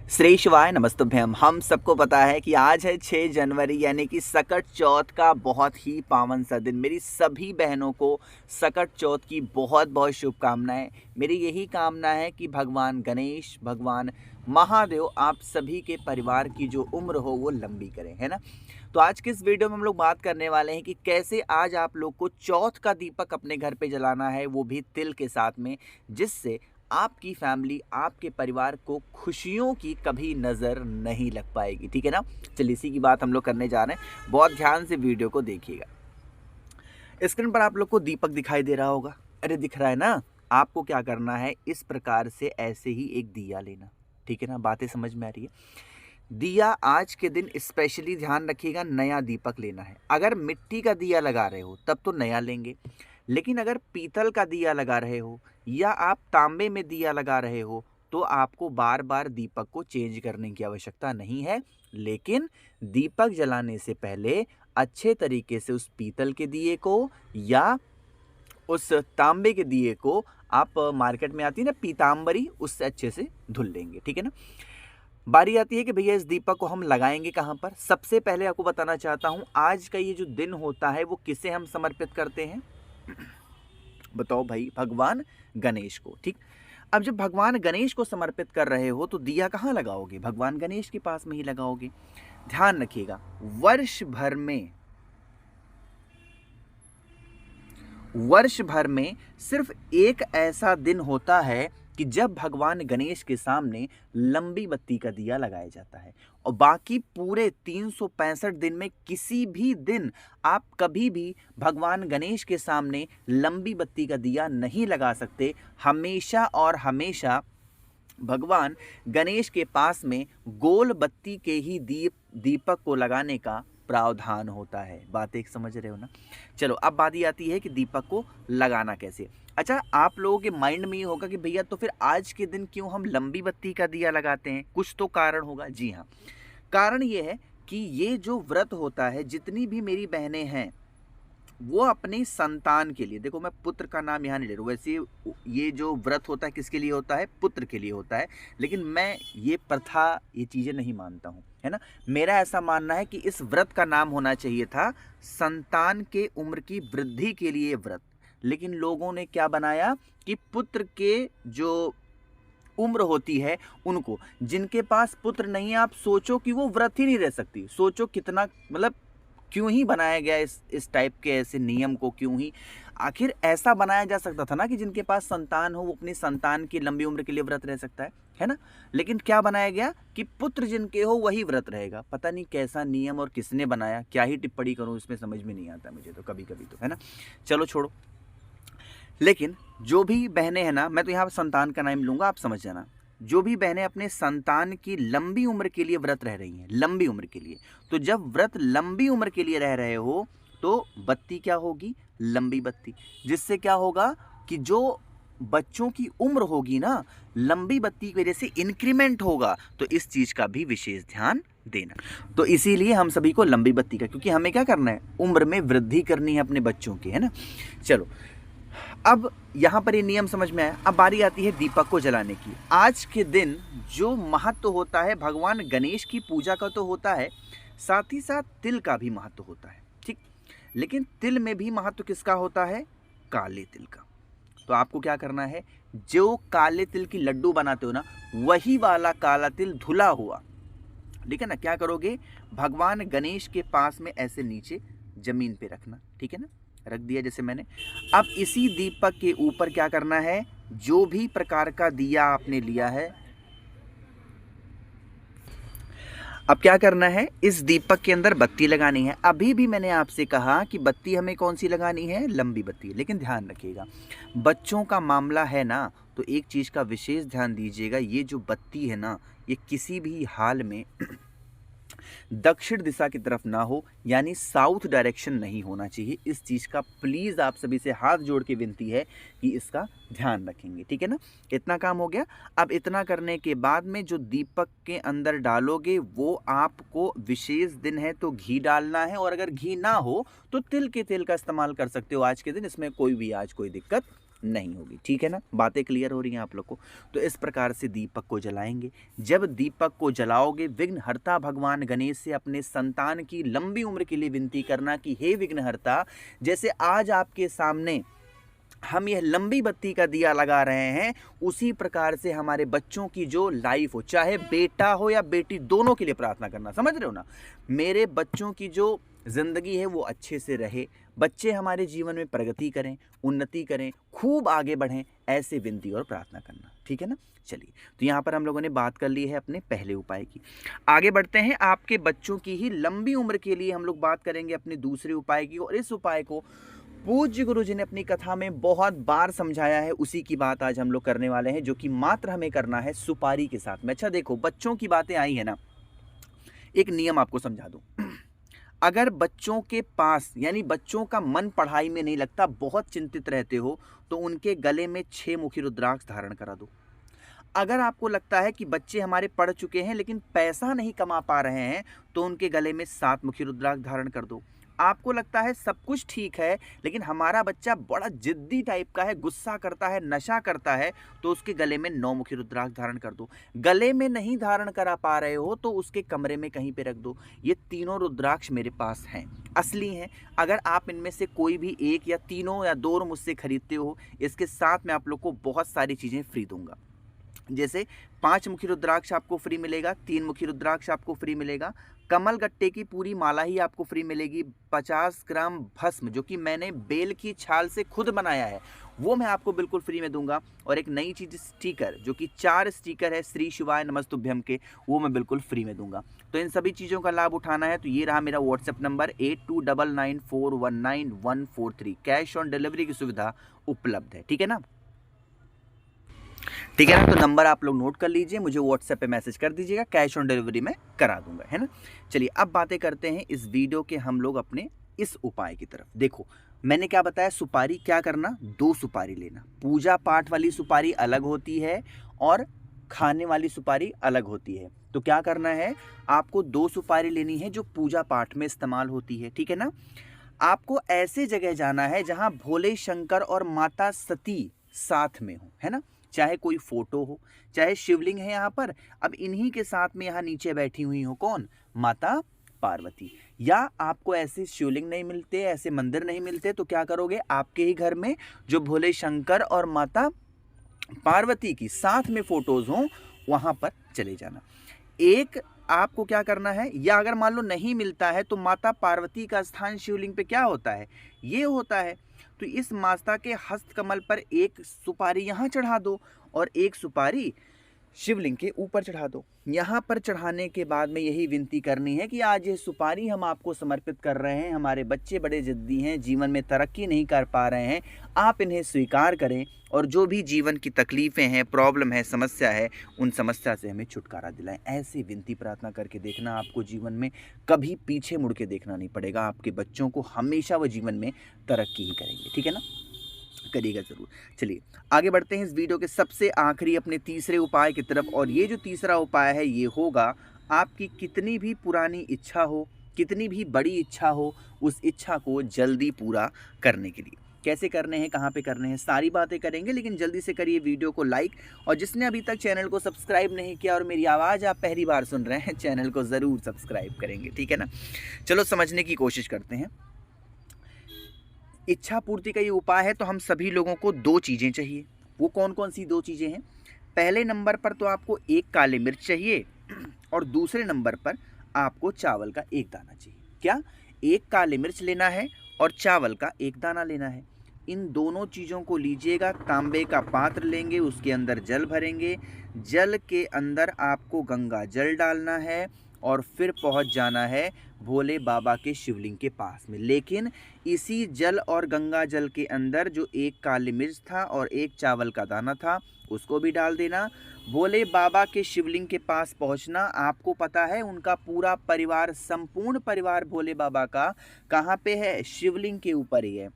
श्री शिवाय नमस्तुभ्यम। हम सबको पता है कि आज है 6 जनवरी यानी कि सकट चौथ का बहुत ही पावन सा दिन। मेरी सभी बहनों को सकट चौथ की बहुत बहुत शुभकामनाएं। मेरी यही कामना है कि भगवान गणेश, भगवान महादेव आप सभी के परिवार की जो उम्र हो वो लंबी करें, है ना। तो आज के इस वीडियो में हम लोग बात करने वाले हैं कि कैसे आज आप लोग को चौथ का दीपक अपने घर पे जलाना है, वो भी तिल के साथ में, जिससे आपकी फैमिली, आपके परिवार को खुशियों की कभी नज़र नहीं लग पाएगी। ठीक है ना। चलिए इसी की बात हम लोग करने जा रहे हैं। बहुत ध्यान से वीडियो को देखिएगा। स्क्रीन पर आप लोग को दीपक दिखाई दे रहा होगा। अरे दिख रहा है ना। आपको क्या करना है, इस प्रकार से ऐसे ही एक दिया लेना। ठीक है ना, बातें समझ में आ रही है। दिया आज के दिन स्पेशली ध्यान रखिएगा, नया दीपक लेना है। अगर मिट्टी का दिया लगा रहे हो तब तो नया लेंगे, लेकिन अगर पीतल का दिया लगा रहे हो या आप तांबे में दिया लगा रहे हो तो आपको बार बार दीपक को चेंज करने की आवश्यकता नहीं है। लेकिन दीपक जलाने से पहले अच्छे तरीके से उस पीतल के दिए को या उस तांबे के दिए को, आप मार्केट में आती है ना पीतांबरी, उससे अच्छे से धुल लेंगे। ठीक है ना। बारी आती है कि भैया इस दीपक को हम लगाएंगे कहाँ पर। सबसे पहले आपको बताना चाहता हूँ, आज का ये जो दिन होता है वो किसे हम समर्पित करते हैं। बताओ भाई, भगवान गणेश को। ठीक। अब जब भगवान गणेश को समर्पित कर रहे हो तो दिया कहाँ लगाओगे, भगवान गणेश के पास में ही लगाओगे। ध्यान रखिएगा, वर्ष भर में सिर्फ एक ऐसा दिन होता है कि जब भगवान गणेश के सामने लंबी बत्ती का दिया लगाया जाता है, और बाकी पूरे 365 दिन में किसी भी दिन आप कभी भी भगवान गणेश के सामने लंबी बत्ती का दिया नहीं लगा सकते। हमेशा और हमेशा भगवान गणेश के पास में गोल बत्ती के ही दीपक को लगाने का प्रावधान होता है। बात एक समझ रहे हो ना। चलो अब बात आती है कि दीपक को लगाना कैसे। अच्छा, आप लोगों के माइंड में ये होगा कि भैया तो फिर आज के दिन क्यों हम लंबी बत्ती का दिया लगाते हैं, कुछ तो कारण होगा। जी हाँ, कारण ये है कि ये जो व्रत होता है, जितनी भी मेरी बहनें हैं वो अपनी संतान के लिए, देखो मैं पुत्र का नाम यहाँ नहीं ले रहा हूँ, वैसे ये जो व्रत होता है किसके लिए होता है, पुत्र के लिए होता है। लेकिन मैं ये प्रथा, ये चीज़ें नहीं मानता हूँ, है ना। मेरा ऐसा मानना है कि इस व्रत का नाम होना चाहिए था संतान के उम्र की वृद्धि के लिए व्रत। लेकिन लोगों ने क्या बनाया कि पुत्र के जो उम्र होती है उनको, जिनके पास पुत्र नहीं है, आप सोचो कि वो व्रत ही नहीं रह सकती। सोचो कितना, मतलब क्यों ही बनाया गया इस टाइप के ऐसे नियम को, क्यों ही। आखिर ऐसा बनाया जा सकता था ना कि जिनके पास संतान हो वो अपनी संतान की लंबी उम्र के लिए व्रत रह सकता है ना। लेकिन क्या बनाया गया कि पुत्र जिनके हो वही व्रत रहेगा। पता नहीं कैसा नियम और किसने बनाया, क्या ही टिप्पणी करूं इसमें, समझ में नहीं आता मुझे तो कभी कभी तो, है ना। चलो छोड़ो। लेकिन जो भी बहनें हैं ना, मैं तो यहाँ संतान का नाम लूंगा, आप समझ जाना। जो भी बहनें अपने संतान की लंबी उम्र के लिए व्रत रह रही हैं, लंबी उम्र के लिए, तो जब व्रत लंबी उम्र के लिए रह रहे हो तो बत्ती क्या होगी, लंबी बत्ती। जिससे क्या होगा कि जो बच्चों की उम्र होगी ना, लंबी बत्ती की वजह से इंक्रीमेंट होगा। तो इस चीज का भी विशेष ध्यान देना। तो इसीलिए हम सभी को लंबी बत्ती का, क्योंकि हमें क्या करना है, उम्र में वृद्धि करनी है अपने बच्चों की, है ना। चलो अब यहाँ पर ये नियम समझ में आया। अब बारी आती है दीपक को जलाने की। आज के दिन जो महत्व होता है, भगवान गणेश की पूजा का तो होता है, साथ ही साथ तिल का भी महत्व होता है। ठीक। लेकिन तिल में भी महत्व किसका होता है, काले तिल का। तो आपको क्या करना है, जो काले तिल की लड्डू बनाते हो ना, वही वाला काला तिल धुला हुआ, ठीक है ना, क्या करोगे, भगवान गणेश के पास में ऐसे नीचे जमीन पे रखना। ठीक है ना, रख दिया जैसे मैंने। अब इसी दीपक के ऊपर क्या करना है, जो भी प्रकार का दिया आपने लिया है, अब क्या करना है, इस दीपक के अंदर बत्ती लगानी है। अभी भी मैंने आपसे कहा कि बत्ती हमें कौन सी लगानी है, लंबी बत्ती। लेकिन ध्यान रखिएगा, बच्चों का मामला है ना, तो एक चीज का विशेष ध्यान दीजिएगा, ये जो बत्ती है ना, ये किसी भी हाल में दक्षिण दिशा की तरफ ना हो, यानी साउथ डायरेक्शन नहीं होना चाहिए। इस चीज का प्लीज आप सभी से हाथ जोड़ के विनती है कि इसका ध्यान रखेंगे। ठीक है ना। इतना काम हो गया। अब इतना करने के बाद में जो दीपक के अंदर डालोगे, वो आपको विशेष दिन है तो घी डालना है, और अगर घी ना हो तो तिल के तेल का इस्तेमाल कर सकते हो आज के दिन, इसमें कोई भी आज कोई दिक्कत नहीं होगी। ठीक है ना, बातें क्लियर हो रही हैं आप लोग को। तो इस प्रकार से दीपक को जलाएंगे। जब दीपक को जलाओगे, विघ्नहर्ता भगवान गणेश से अपने संतान की लंबी उम्र के लिए विनती करना कि हे विघ्नहर्ता, जैसे आज आपके सामने हम यह लंबी बत्ती का दिया लगा रहे हैं, उसी प्रकार से हमारे बच्चों की जो लाइफ हो, चाहे बेटा हो या बेटी, दोनों के लिए प्रार्थना करना। समझ रहे हो ना, मेरे बच्चों की जो जिंदगी है वो अच्छे से रहे, बच्चे हमारे जीवन में प्रगति करें, उन्नति करें, खूब आगे बढ़ें, ऐसे विनती और प्रार्थना करना। ठीक है ना। चलिए, तो यहाँ पर हम लोगों ने बात कर ली है अपने पहले उपाय की। आगे बढ़ते हैं, आपके बच्चों की ही लंबी उम्र के लिए हम लोग बात करेंगे अपने दूसरे उपाय की। और इस उपाय को पूज्य गुरु जी ने अपनी कथा में बहुत बार समझाया है, उसी की बात आज हम लोग करने वाले हैं, जो कि मात्र हमें करना है सुपारी के साथ में। अच्छा देखो, बच्चों की बातें आई है ना, एक नियम आपको समझा दूं। अगर बच्चों के पास, यानी बच्चों का मन पढ़ाई में नहीं लगता, बहुत चिंतित रहते हो, तो उनके गले में 6 मुखी रुद्राक्ष धारण करा दो। अगर आपको लगता है कि बच्चे हमारे पढ़ चुके हैं लेकिन पैसा नहीं कमा पा रहे हैं, तो उनके गले में 7 मुखी रुद्राक्ष धारण कर दो। आपको लगता है सब कुछ ठीक है लेकिन हमारा बच्चा बड़ा जिद्दी टाइप का है, गुस्सा करता है, नशा करता है, तो उसके गले में 9 मुखी रुद्राक्ष धारण कर दो। गले में नहीं धारण करा पा रहे हो तो उसके कमरे में कहीं पे रख दो। ये तीनों रुद्राक्ष मेरे पास हैं, असली हैं। अगर आप इनमें से कोई भी एक या तीनों या दो मुझसे खरीदते हो, इसके साथ मैं आप लोग को बहुत सारी चीज़ें फ्री दूंगा। जैसे 5 मुखी रुद्राक्ष आपको फ्री मिलेगा, 3 मुखी रुद्राक्ष आपको फ्री मिलेगा, कमल गट्टे की पूरी माला ही आपको फ्री मिलेगी, 50 ग्राम भस्म जो कि मैंने बेल की छाल से खुद बनाया है वो मैं आपको बिल्कुल फ्री में दूंगा, और एक नई चीज़ स्टिकर जो कि 4 स्टिकर है श्री शिवाय नमस्तुभ्यम के, वो मैं बिल्कुल फ्री में दूंगा। तो इन सभी चीज़ों का लाभ उठाना है तो ये रहा मेरा WhatsApp number 8299419143। Cash on delivery की सुविधा उपलब्ध है। ठीक है ना, ठीक है ना। तो नंबर आप लोग नोट कर लीजिए, मुझे व्हाट्सएप पे मैसेज कर दीजिएगा, कैश ऑन डिलीवरी में करा दूंगा, है ना। चलिए अब बातें करते हैं इस वीडियो के हम लोग अपने इस उपाय की तरफ। देखो मैंने क्या बताया, सुपारी क्या करना, 2 सुपारी लेना। पूजा पाठ वाली सुपारी अलग होती है और खाने वाली सुपारी अलग होती है। तो क्या करना है, आपको 2 सुपारी लेनी है जो पूजा पाठ में इस्तेमाल होती है। ठीक है ना। आपको ऐसे जगह जाना है जहां भोले शंकर और माता सती साथ में हो, है ना। चाहे कोई फोटो हो, चाहे शिवलिंग है यहाँ पर, अब इन्हीं के साथ में यहाँ नीचे बैठी हुई हो कौन, माता पार्वती। या आपको ऐसे शिवलिंग नहीं मिलते, ऐसे मंदिर नहीं मिलते, तो क्या करोगे, आपके ही घर में जो भोले शंकर और माता पार्वती की साथ में फोटोज हों वहां पर चले जाना। एक आपको क्या करना है, या अगर मान लो नहीं मिलता है तो माता पार्वती का स्थान शिवलिंग पे क्या होता है, ये होता है। तो इस माता के हस्त कमल पर एक सुपारी यहाँ चढ़ा दो और एक सुपारी शिवलिंग के ऊपर चढ़ा दो। यहाँ पर चढ़ाने के बाद में यही विनती करनी है कि आज ये सुपारी हम आपको समर्पित कर रहे हैं, हमारे बच्चे बड़े जिद्दी हैं, जीवन में तरक्की नहीं कर पा रहे हैं, आप इन्हें स्वीकार करें और जो भी जीवन की तकलीफ़ें हैं, प्रॉब्लम है, समस्या है, उन समस्या से हमें छुटकारा दिलाएं। ऐसी विनती प्रार्थना करके देखना, आपको जीवन में कभी पीछे मुड़ के देखना नहीं पड़ेगा। आपके बच्चों को हमेशा वो जीवन में तरक्की ही करेंगे। ठीक है ना, करिएगा ज़रूर। चलिए आगे बढ़ते हैं इस वीडियो के सबसे आखिरी अपने तीसरे उपाय की तरफ। और ये जो तीसरा उपाय है ये होगा, आपकी कितनी भी पुरानी इच्छा हो, कितनी भी बड़ी इच्छा हो, उस इच्छा को जल्दी पूरा करने के लिए। कैसे करने हैं, कहाँ पे करने हैं, सारी बातें करेंगे, लेकिन जल्दी से करिए वीडियो को लाइक, और जिसने अभी तक चैनल को सब्सक्राइब नहीं किया और मेरी आवाज़ आप पहली बार सुन रहे हैं, चैनल को ज़रूर सब्सक्राइब करेंगे। ठीक है ना। चलो समझने की कोशिश करते हैं। इच्छा पूर्ति का ये उपाय है तो हम सभी लोगों को 2 चीज़ें चाहिए। वो कौन कौन सी 2 चीज़ें हैं, पहले नंबर पर तो आपको 1 काली मिर्च चाहिए और दूसरे नंबर पर आपको चावल का 1 दाना चाहिए। क्या, 1 काली मिर्च लेना है और चावल का 1 दाना लेना है। इन दोनों चीज़ों को लीजिएगा, तांबे का पात्र लेंगे, उसके अंदर जल भरेंगे, जल के अंदर आपको गंगा जल डालना है और फिर पहुंच जाना है भोले बाबा के शिवलिंग के पास में। लेकिन इसी जल और गंगा जल के अंदर जो 1 काली मिर्च था और 1 चावल का दाना था उसको भी डाल देना। भोले बाबा के शिवलिंग के पास पहुंचना। आपको पता है उनका पूरा परिवार, संपूर्ण परिवार भोले बाबा का कहाँ पे है, शिवलिंग के ऊपर ही है।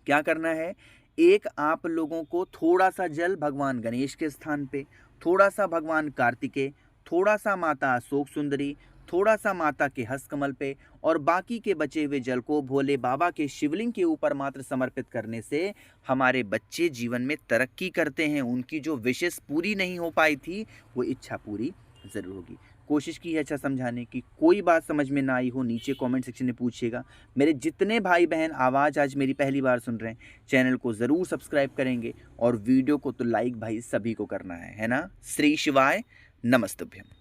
क्या करना है, एक आप लोगों को थोड़ा सा जल भगवान गणेश के स्थान पे, थोड़ा सा भगवान कार्तिकेय, थोड़ा सा माता अशोक सुंदरी, थोड़ा सा माता के हस्तकमल पे और बाकी के बचे हुए जल को भोले बाबा के शिवलिंग के ऊपर मात्र समर्पित करने से हमारे बच्चे जीवन में तरक्की करते हैं। उनकी जो विशेष पूरी नहीं हो पाई थी वो इच्छा पूरी ज़रूर होगी। कोशिश की है अच्छा समझाने की। कोई बात समझ में ना आई हो नीचे कमेंट सेक्शन में पूछिएगा। मेरे जितने भाई बहन आवाज़ आज मेरी पहली बार सुन रहे हैं, चैनल को ज़रूर सब्सक्राइब करेंगे और वीडियो को तो लाइक भाई सभी को करना है ना। श्री शिवाय नमस्तुभ्यम।